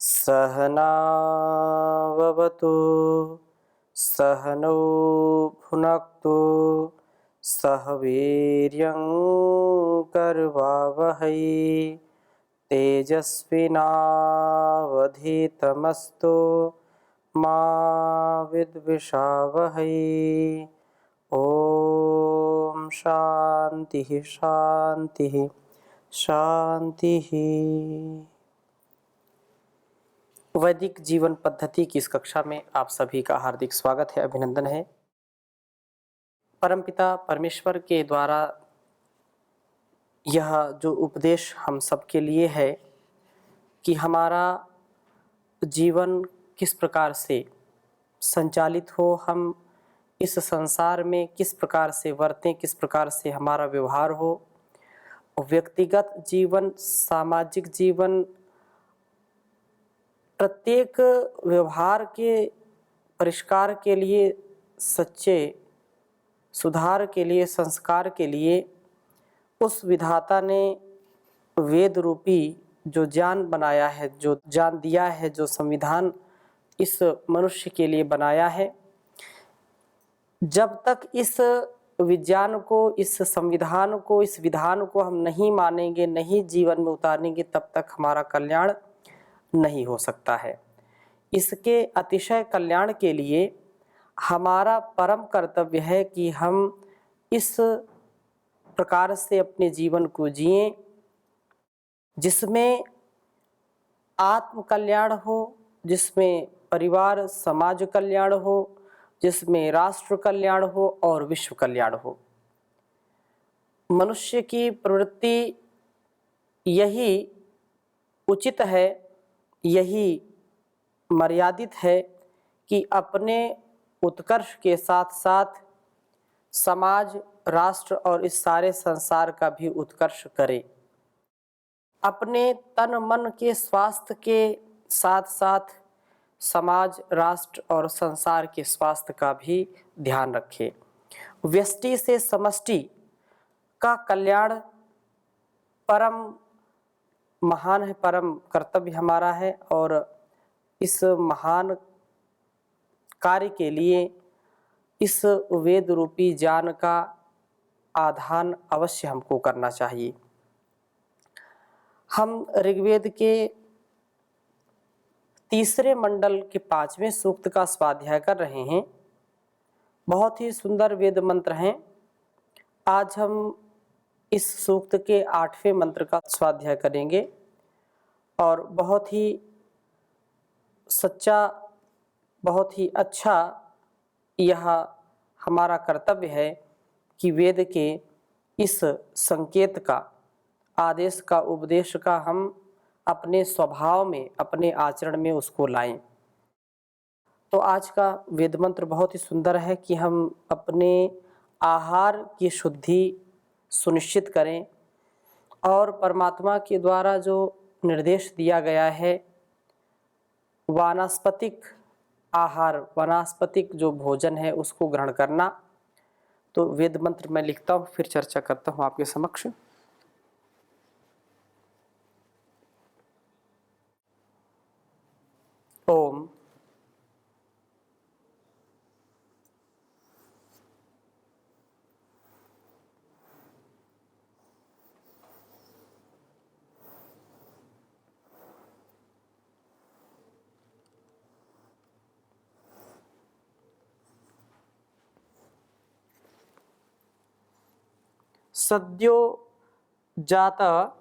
सहनाववतु सहनौ भुनक्तु सह वीर्यं करवावहै तेजस्विनावधीतमस्तु मा विद्विषावहै। ओम शांति शांति शांति। वैदिक जीवन पद्धति की इस कक्षा में आप सभी का हार्दिक स्वागत है, अभिनंदन है। परमपिता परमेश्वर के द्वारा यह जो उपदेश हम सबके लिए है कि हमारा जीवन किस प्रकार से संचालित हो, हम इस संसार में किस प्रकार से वर्तें, किस प्रकार से हमारा व्यवहार हो, व्यक्तिगत जीवन, सामाजिक जीवन, प्रत्येक व्यवहार के परिष्कार के लिए, सच्चे सुधार के लिए, संस्कार के लिए उस विधाता ने वेद रूपी जो ज्ञान बनाया है, जो ज्ञान दिया है, जो संविधान इस मनुष्य के लिए बनाया है, जब तक इस विज्ञान को, इस संविधान को, इस विधान को हम नहीं मानेंगे, नहीं जीवन में उतारेंगे, तब तक हमारा कल्याण नहीं हो सकता है। इसके अतिशय कल्याण के लिए हमारा परम कर्तव्य है कि हम इस प्रकार से अपने जीवन को जिएं जिसमें आत्म कल्याण हो, जिसमें परिवार समाज कल्याण हो, जिसमें राष्ट्र कल्याण हो और विश्व कल्याण हो। मनुष्य की प्रवृत्ति यही उचित है, यही मर्यादित है कि अपने उत्कर्ष के साथ साथ समाज, राष्ट्र और इस सारे संसार का भी उत्कर्ष करे। अपने तन मन के स्वास्थ्य के साथ साथ समाज, राष्ट्र और संसार के स्वास्थ्य का भी ध्यान रखे। व्यष्टि से समष्टि का कल्याण परम महान है, परम कर्तव्य हमारा है और इस महान कार्य के लिए इस वेद रूपी ज्ञान का आधान अवश्य हमको करना चाहिए। हम ऋग्वेद के तीसरे मंडल के 5वें सूक्त का स्वाध्याय कर रहे हैं। बहुत ही सुंदर वेद मंत्र हैं। आज हम इस सूक्त के 8वें मंत्र का स्वाध्याय करेंगे और बहुत ही सच्चा, बहुत ही अच्छा यह हमारा कर्तव्य है कि वेद के इस संकेत का, आदेश का, उपदेश का हम अपने स्वभाव में, अपने आचरण में उसको लाएं। तो आज का वेद मंत्र बहुत ही सुंदर है कि हम अपने आहार की शुद्धि सुनिश्चित करें और परमात्मा के द्वारा जो निर्देश दिया गया है, वानस्पतिक आहार, वानस्पतिक जो भोजन है उसको ग्रहण करना। तो वेद मंत्र मैं लिखता हूँ, फिर चर्चा करता हूँ आपके समक्ष। ओम सद्यो जाता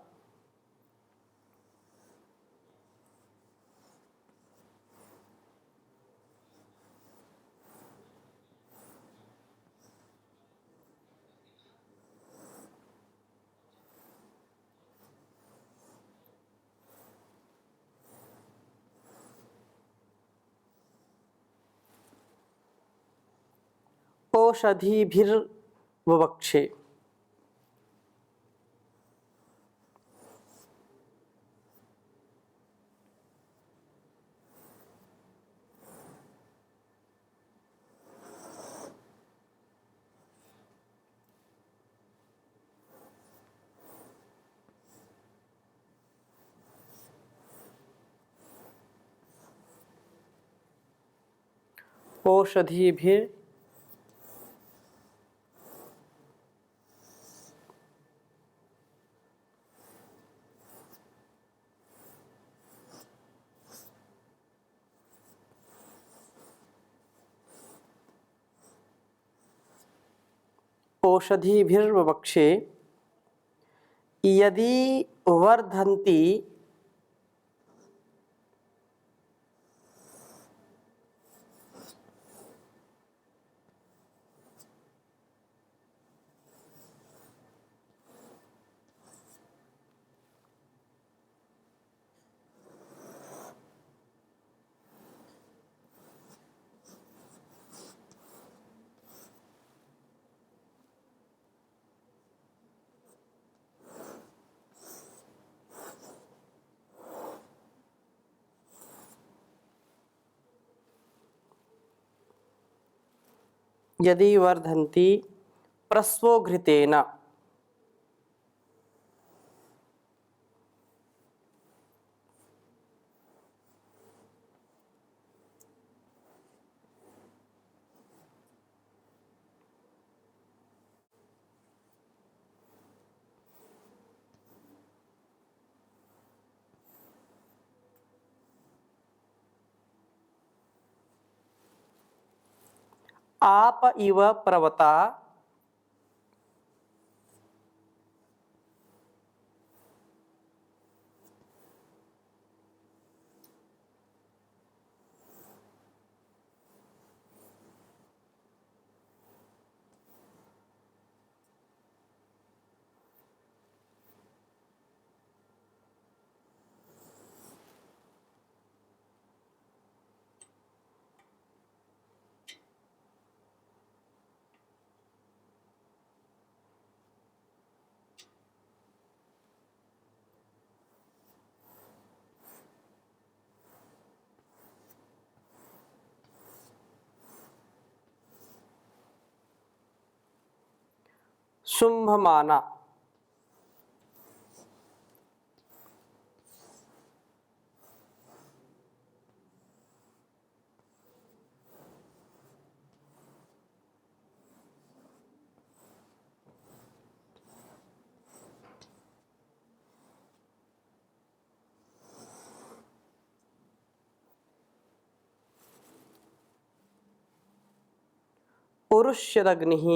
औषधिभिर्ववक्षे। ओषधीभिर् ओषधीभिर्ववक्षे यदि वर्धन्ति यदि वर्धन्ति प्रस्वघृतेन आप इव प्रवता शुंभमाना उरुष्यदग्निः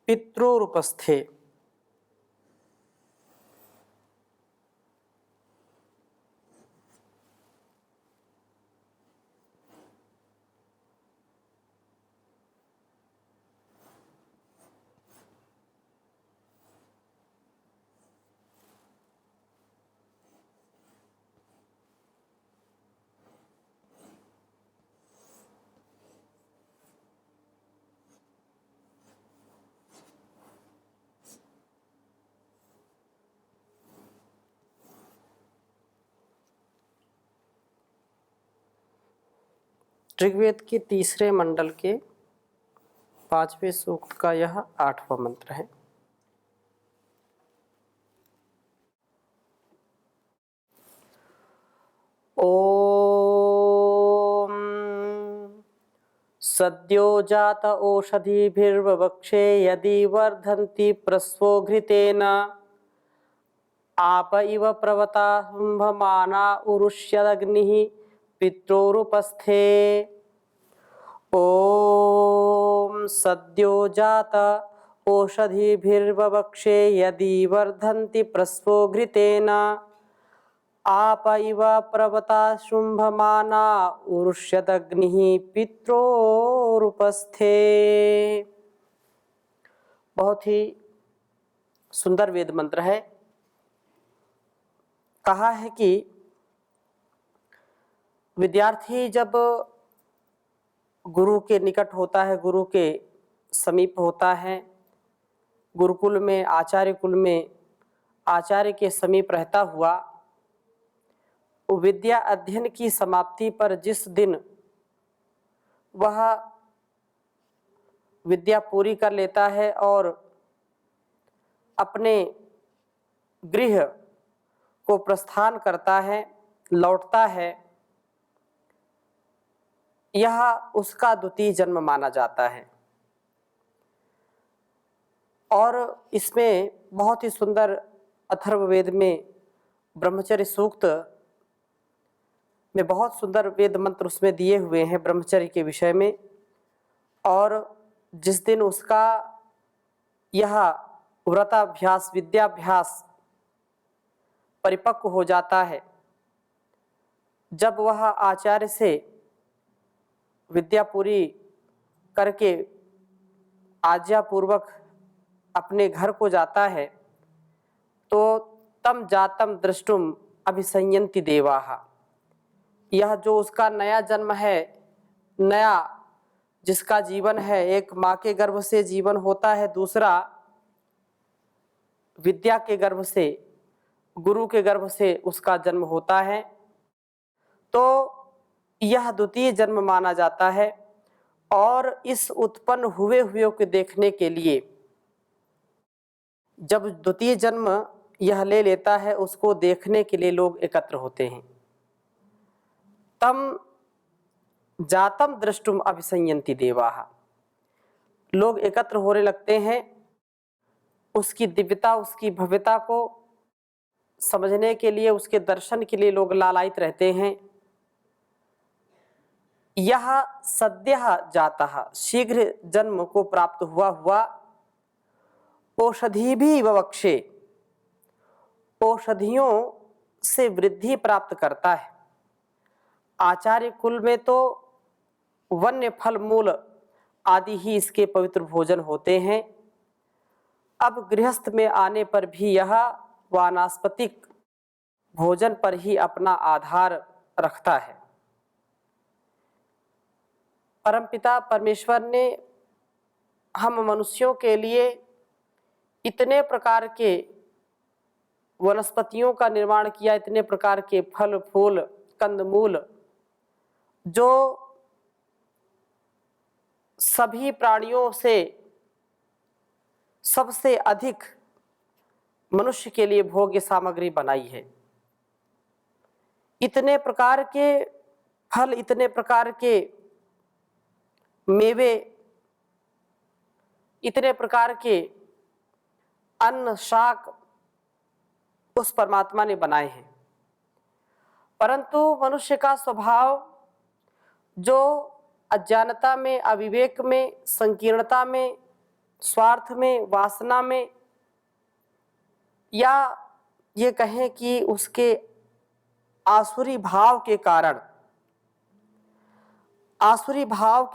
पित्रोरुपस्थे ऋग्वेद के तीसरे मंडल के 5वें सूक्त का यह 8वां मंत्र है। ओम सद्यो जात ओषधीभिर्ववक्षे यदि वर्धन्ति प्रस्वघृतेन आप इव प्रवता शुंभमाना उरुष्यदग्निः पित्रोरुपस्थे। ओम सद्यो जात ओषधीभिर्ववक्षे यदि वर्धन्ति प्रस्वघृतेन आप इव प्रवता शुंभमाना उरुष्यदग्निः पित्रोरुपस्थे। बहुत ही सुंदर वेद मंत्र है। कहा है कि विद्यार्थी जब गुरु के निकट होता है, गुरु के समीप होता है, गुरुकुल में, आचार्य कुल में आचार्य के समीप रहता हुआ, विद्या अध्ययन की समाप्ति पर जिस दिन वह विद्या पूरी कर लेता है और अपने गृह को प्रस्थान करता है, लौटता है, यह उसका द्वितीय जन्म माना जाता है। और इसमें बहुत ही सुंदर अथर्ववेद में ब्रह्मचर्य सूक्त में बहुत सुंदर वेद मंत्र उसमें दिए हुए हैं ब्रह्मचर्य के विषय में। और जिस दिन उसका यह व्रताभ्यास, विद्याभ्यास परिपक्व हो जाता है, जब वह आचार्य से विद्या पूरी करके आज्ञा पूर्वक अपने घर को जाता है, तो तम जातम दृष्टुम अभिसंयन्ति देवाः। यह जो उसका नया जन्म है, नया जिसका जीवन है, एक माँ के गर्भ से जीवन होता है, दूसरा विद्या के गर्भ से, गुरु के गर्भ से उसका जन्म होता है, तो यह द्वितीय जन्म माना जाता है। और इस उत्पन्न हुए को देखने के लिए जब द्वितीय जन्म यह ले लेता है, उसको देखने के लिए लोग एकत्र होते हैं। तम जातम दृष्टुम अभिसंयन्ति देवाः। लोग एकत्र होने लगते हैं, उसकी दिव्यता, उसकी भव्यता को समझने के लिए, उसके दर्शन के लिए लोग लालायित रहते हैं। यह सद्यः जातः, शीघ्र जन्म को प्राप्त हुआ औषधि भी ववक्षे, औषधियों से वृद्धि प्राप्त करता है। आचार्य कुल में तो वन्य फल मूल आदि ही इसके पवित्र भोजन होते हैं। अब गृहस्थ में आने पर भी यह वानस्पतिक भोजन पर ही अपना आधार रखता है। परमपिता परमेश्वर ने हम मनुष्यों के लिए इतने प्रकार के वनस्पतियों का निर्माण किया, इतने प्रकार के फल फूल कंदमूल, जो सभी प्राणियों से सबसे अधिक मनुष्य के लिए भोग्य सामग्री बनाई है। इतने प्रकार के फल, इतने प्रकार के मेवे, इतने प्रकार के अन्न शाक उस परमात्मा ने बनाए हैं। परंतु मनुष्य का स्वभाव जो अज्ञानता में, अविवेक में, संकीर्णता में, स्वार्थ में, वासना में, या ये कहें कि उसके आसुरी भाव के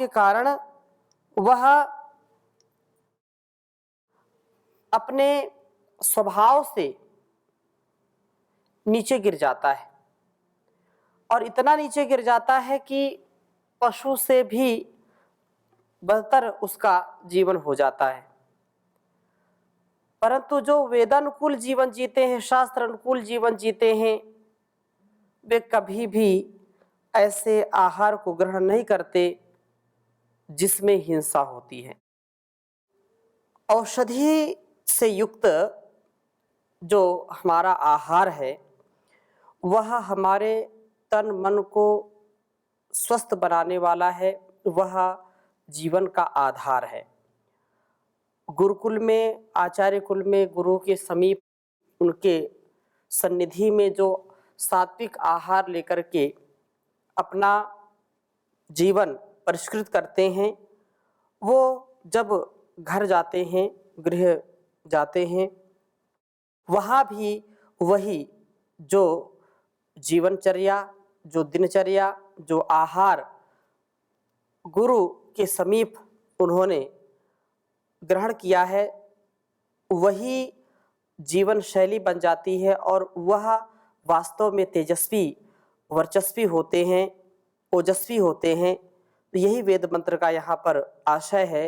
कारण वह अपने स्वभाव से नीचे गिर जाता है, और इतना नीचे गिर जाता है कि पशु से भी बदतर उसका जीवन हो जाता है। परंतु जो वेदानुकूल जीवन जीते हैं, शास्त्र अनुकूल जीवन जीते हैं, वे कभी भी ऐसे आहार को ग्रहण नहीं करते जिसमें हिंसा होती है। औषधि से युक्त जो हमारा आहार है, वह हमारे तन मन को स्वस्थ बनाने वाला है, वह जीवन का आधार है। गुरुकुल में, आचार्य कुल में, गुरु के समीप, उनके सन्निधि में जो सात्विक आहार लेकर के अपना जीवन परिष्कृत करते हैं, वो जब घर जाते हैं, गृह जाते हैं, वहाँ भी वही जो जीवनचर्या, जो दिनचर्या, जो आहार गुरु के समीप उन्होंने ग्रहण किया है, वही जीवन शैली बन जाती है और वह वास्तव में तेजस्वी, वर्चस्वी होते हैं। ओजस्वी होते हैं। तो यही वेद मंत्र का यहाँ पर आशय है।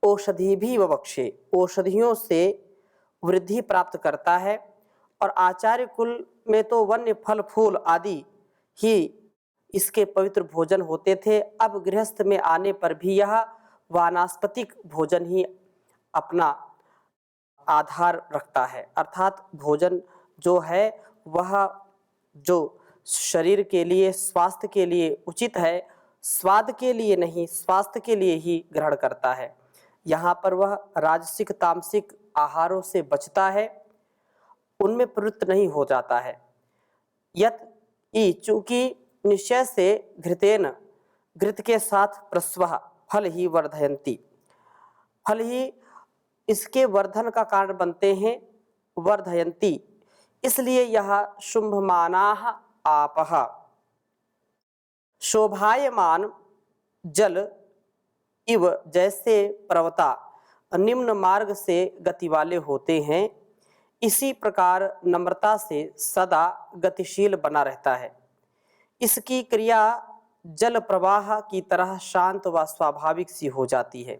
औषधि भी ववक्षे, औषधियों से वृद्धि प्राप्त करता है। और आचार्य कुल में तो वन्य फल फूल आदि ही इसके पवित्र भोजन होते थे। अब गृहस्थ में आने पर भी यह वानस्पतिक भोजन ही अपना आधार रखता है, अर्थात भोजन जो है वह जो शरीर के लिए, स्वास्थ्य के लिए उचित है, स्वाद के लिए नहीं, स्वास्थ्य के लिए ही ग्रहण करता है। यहाँ पर वह राजसिक तामसिक आहारों से बचता है, उनमें प्रवृत्त नहीं हो जाता है। यत ई, चूंकि निश्चय से घृतेन, घृत के साथ प्रस्वः फल ही वर्धयन्ति, फल ही इसके वर्धन का कारण बनते हैं। वर्धयन्ति, इसलिए यह शुंभमानाः आपः, शोभायमान जल इव, जैसे पर्वता निम्न मार्ग से गति वाले होते हैं, इसी प्रकार नम्रता से सदा गतिशील बना रहता है। इसकी क्रिया जल प्रवाह की तरह शांत व स्वाभाविक सी हो जाती है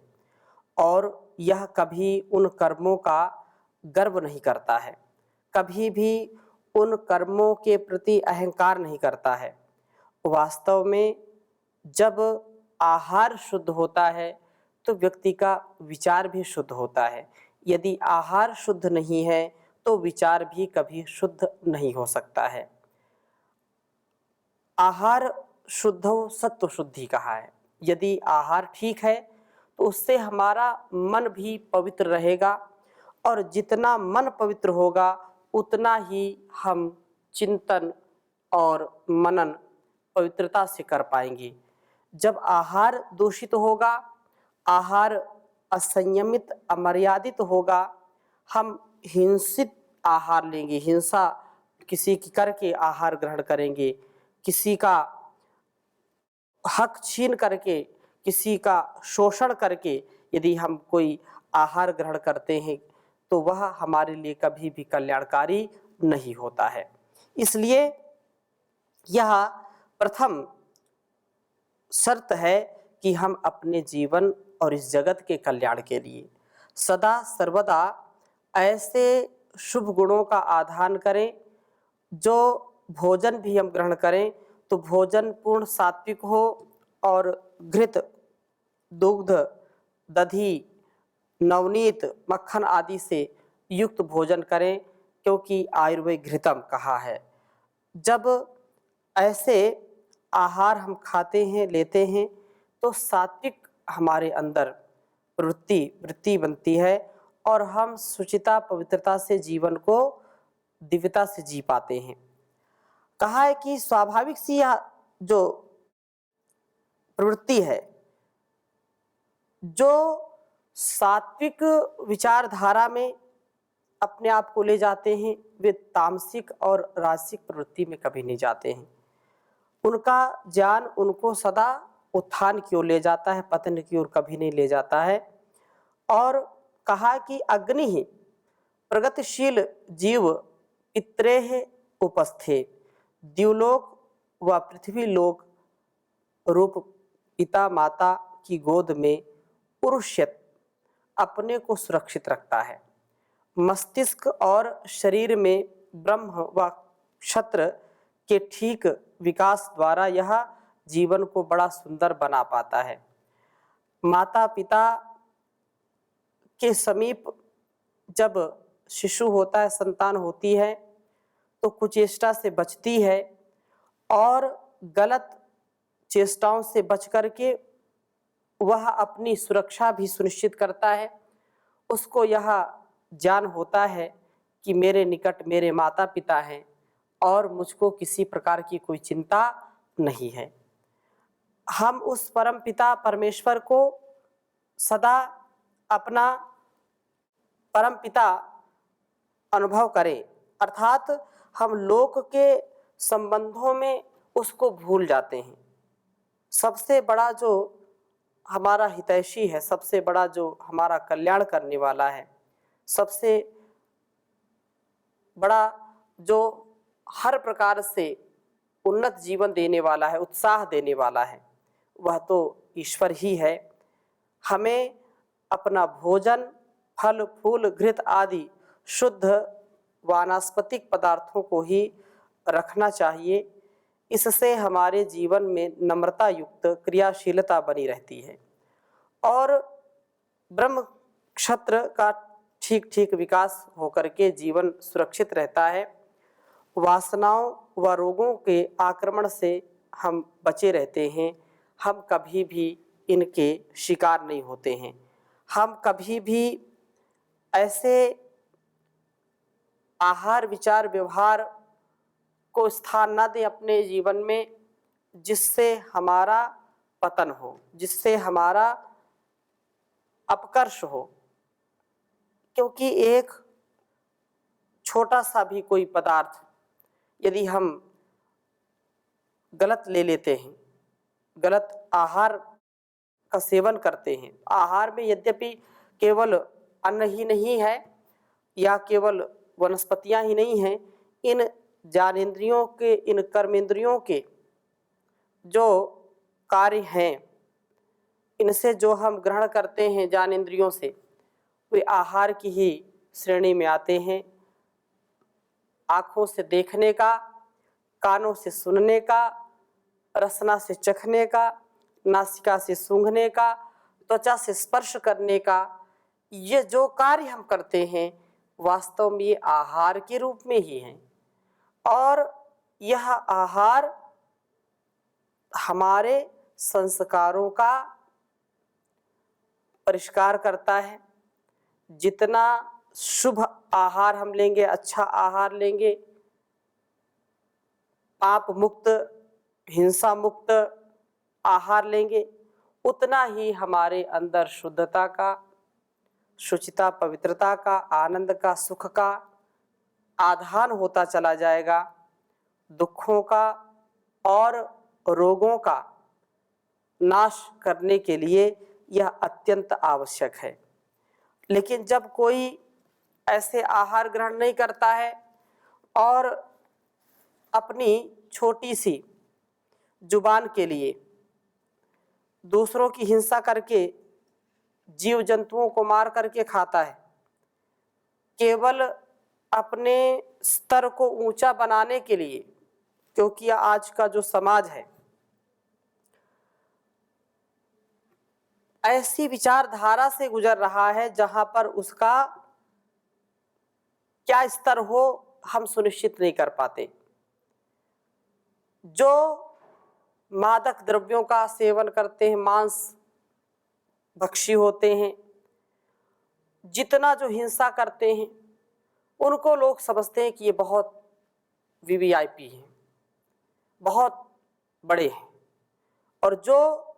और यह कभी उन कर्मों का गर्व नहीं करता है, कभी भी उन कर्मों के प्रति अहंकार नहीं करता है। वास्तव में जब आहार शुद्ध होता है तो व्यक्ति का विचार भी शुद्ध होता है। यदि आहार शुद्ध नहीं है तो विचार भी कभी शुद्ध नहीं हो सकता है। आहार शुद्धो सत्व शुद्धि कहा है। यदि आहार ठीक है तो उससे हमारा मन भी पवित्र रहेगा और जितना मन पवित्र होगा उतना ही हम चिंतन और मनन पवित्रता से कर पाएंगे। जब आहार दूषित होगा, आहार असंयमित अमर्यादित होगा, हम हिंसित आहार लेंगे, हिंसा किसी की करके आहार ग्रहण करेंगे, किसी का हक छीन करके, किसी का शोषण करके यदि हम कोई आहार ग्रहण करते हैं तो वह हमारे लिए कभी भी कल्याणकारी नहीं होता है। इसलिए यह प्रथम शर्त है कि हम अपने जीवन और इस जगत के कल्याण के लिए सदा सर्वदा ऐसे शुभ गुणों का आधान करें। जो भोजन भी हम ग्रहण करें तो भोजन पूर्ण सात्विक हो और घृत, दुग्ध, दधी, नवनीत, मक्खन आदि से युक्त भोजन करें, क्योंकि आयुर्वेद घृतम कहा है। जब ऐसे आहार हम खाते हैं, लेते हैं, तो सात्विक हमारे अंदर वृत्ति बनती है और हम शुचिता पवित्रता से जीवन को दिव्यता से जी पाते हैं। कहा है कि स्वाभाविक सी यह जो प्रवृत्ति है, जो सात्विक विचारधारा में अपने आप को ले जाते हैं, वे तामसिक और राजसिक प्रवृत्ति में कभी नहीं जाते हैं। उनका ज्ञान उनको सदा उत्थान की ओर ले जाता है, पतन की ओर कभी नहीं ले जाता है। और कहा कि अग्नि ही प्रगतिशील जीव पित्रेह उपस्थे, द्युलोक व पृथ्वी लोक रूप पिता माता की गोद में पुरुषयत अपने को सुरक्षित रखता है। मस्तिष्क और शरीर में ब्रह्म व क्षत्र के ठीक विकास द्वारा यह जीवन को बड़ा सुंदर बना पाता है। माता पिता के समीप जब शिशु होता है, संतान होती है, तो कुचेष्टा से बचती है और गलत चेष्टाओं से बच करके वह अपनी सुरक्षा भी सुनिश्चित करता है। उसको यह ज्ञान होता है कि मेरे निकट मेरे माता पिता हैं और मुझको किसी प्रकार की कोई चिंता नहीं है। हम उस परम पिता परमेश्वर को सदा अपना परम पिता अनुभव करें, अर्थात हम लोक के संबंधों में उसको भूल जाते हैं। सबसे बड़ा जो हमारा हितैषी है, सबसे बड़ा जो हमारा कल्याण करने वाला है, सबसे बड़ा जो हर प्रकार से उन्नत जीवन देने वाला है, उत्साह देने वाला है, वह तो ईश्वर ही है। हमें अपना भोजन फल फूल घृत आदि शुद्ध वानस्पतिक पदार्थों को ही रखना चाहिए। इससे हमारे जीवन में नम्रता युक्त क्रियाशीलता बनी रहती है और ब्रह्म क्षत्र का ठीक ठीक विकास होकर के जीवन सुरक्षित रहता है। वासनाओं व रोगों के आक्रमण से हम बचे रहते हैं। हम कभी भी इनके शिकार नहीं होते हैं। हम कभी भी ऐसे आहार विचार व्यवहार को स्थान न दें अपने जीवन में जिससे हमारा पतन हो, जिससे हमारा अपकर्ष हो। क्योंकि एक छोटा सा भी कोई पदार्थ यदि हम गलत ले लेते हैं, गलत आहार का सेवन करते हैं, आहार में यद्यपि केवल अन्न ही नहीं है या केवल वनस्पतियां ही नहीं हैं, इन ज्ञानेंद्रियों के, इन कर्मेंद्रियों के जो कार्य हैं, इनसे जो हम ग्रहण करते हैं ज्ञानेंद्रियों से, वे आहार की ही श्रेणी में आते हैं। आँखों से देखने का, कानों से सुनने का, रसना से चखने का, नासिका से सूंघने का, त्वचा से स्पर्श करने का, ये जो कार्य हम करते हैं वास्तव में ये आहार के रूप में ही हैं। और यह आहार हमारे संस्कारों का परिष्कार करता है। जितना शुभ आहार हम लेंगे, अच्छा आहार लेंगे, पाप मुक्त, हिंसा मुक्त आहार लेंगे, उतना ही हमारे अंदर शुद्धता का, शुचिता, पवित्रता का, आनंद का, सुख का आधान होता चला जाएगा। दुखों का और रोगों का नाश करने के लिए यह अत्यंत आवश्यक है। लेकिन जब कोई ऐसे आहार ग्रहण नहीं करता है और अपनी छोटी सी जुबान के लिए दूसरों की हिंसा करके, जीव जंतुओं को मार करके खाता है, केवल अपने स्तर को ऊंचा बनाने के लिए, क्योंकि आज का जो समाज है ऐसी विचारधारा से गुजर रहा है जहां पर उसका क्या स्तर हो हम सुनिश्चित नहीं कर पाते। जो मादक द्रव्यों का सेवन करते हैं, मांस भक्षी होते हैं, जितना जो हिंसा करते हैं, उनको लोग समझते हैं कि ये बहुत वीवीआईपी हैं, बहुत बड़े हैं। और जो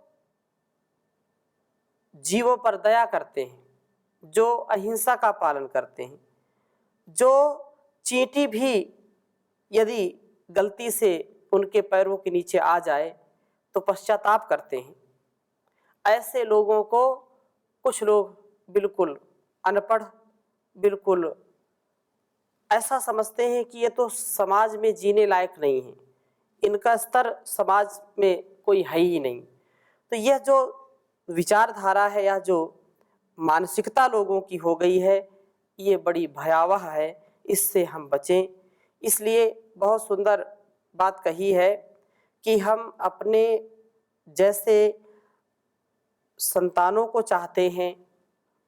जीवों पर दया करते हैं, जो अहिंसा का पालन करते हैं, जो चींटी भी यदि गलती से उनके पैरों के नीचे आ जाए तो पश्चाताप करते हैं, ऐसे लोगों को कुछ लोग बिल्कुल अनपढ़, बिल्कुल ऐसा समझते हैं कि ये तो समाज में जीने लायक नहीं है, इनका स्तर समाज में कोई है ही नहीं। तो यह जो विचारधारा है या जो मानसिकता लोगों की हो गई है, ये बड़ी भयावह है, इससे हम बचें। इसलिए बहुत सुंदर बात कही है कि हम अपने जैसे संतानों को चाहते हैं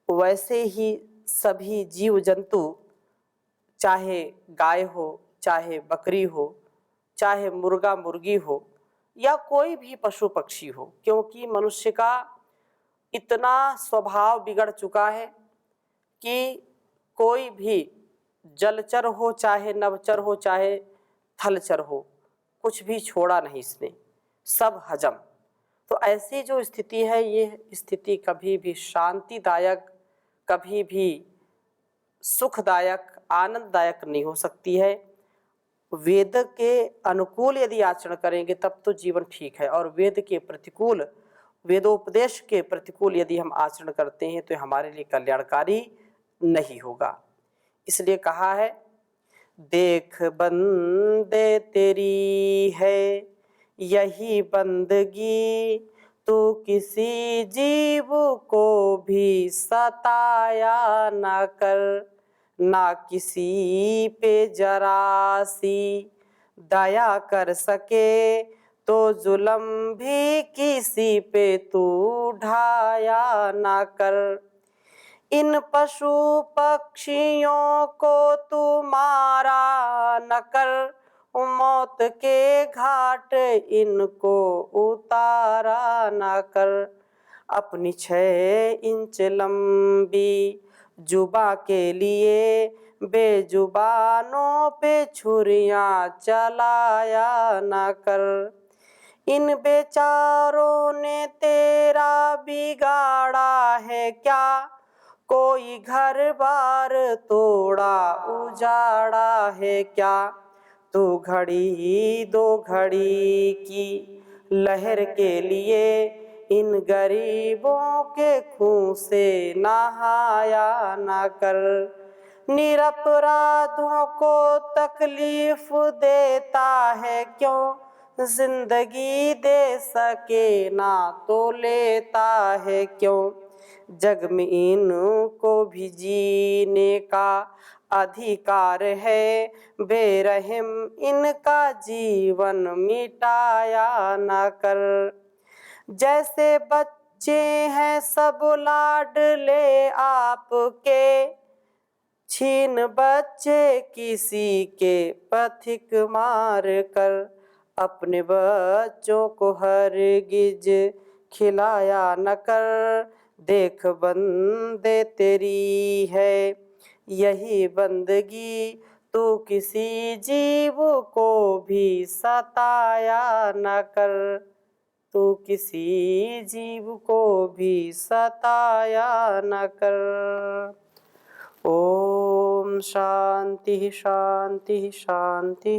वैसे ही सभी जीव जंतु, चाहे गाय हो, चाहे बकरी हो, चाहे मुर्गा मुर्गी हो या कोई भी पशु पक्षी हो, क्योंकि मनुष्य का इतना स्वभाव बिगड़ चुका है कि कोई भी जलचर हो, चाहे नभचर हो, चाहे थलचर हो, कुछ भी छोड़ा नहीं इसने, सब हजम। तो ऐसी जो स्थिति है, ये स्थिति कभी भी शांतिदायक, कभी भी सुखदायक, आनंददायक नहीं हो सकती है। वेद के अनुकूल यदि आचरण करेंगे तब तो जीवन ठीक है, और वेद के प्रतिकूल, वेदोपदेश के प्रतिकूल यदि हम आचरण करते हैं तो हमारे लिए कल्याणकारी नहीं होगा। इसलिए कहा है देख बंदे तेरी है यही बंदगी, तू किसी जीव को भी सताया न कर, ना किसी पे जरा सी दया कर सके, तो जुल्म भी किसी पे तू ढाया ना कर। इन पशु पक्षियों को तू मारा न कर, मौत के घाट इनको उतारा न कर। अपनी 6 इंच लंबी जुबा के लिए बेजुबानों पे छुरियां चलाया न कर। इन बेचारों ने तेरा बिगाड़ा है क्या, कोई घर बार तोड़ा उजाड़ा है क्या। तू घड़ी 2 घड़ी की लहर के लिए इन गरीबों के खून से नहाया ना कर। निरपराधों को तकलीफ देता है क्यों, जिंदगी दे सके ना तो लेता है क्यों। जग में इनको भी जीने का अधिकार है, बेरहम इनका जीवन मिटाया न कर। जैसे बच्चे हैं सब लाडले आपके, छीन बच्चे किसी के पथिक मार कर। अपने बच्चों को हरगिज खिलाया न कर, देख बंदे तेरी है यही बंदगी, तू किसी जीव को भी सताया न कर, तू किसी जीव को भी सताया न कर। ओम शांति शांति शांति।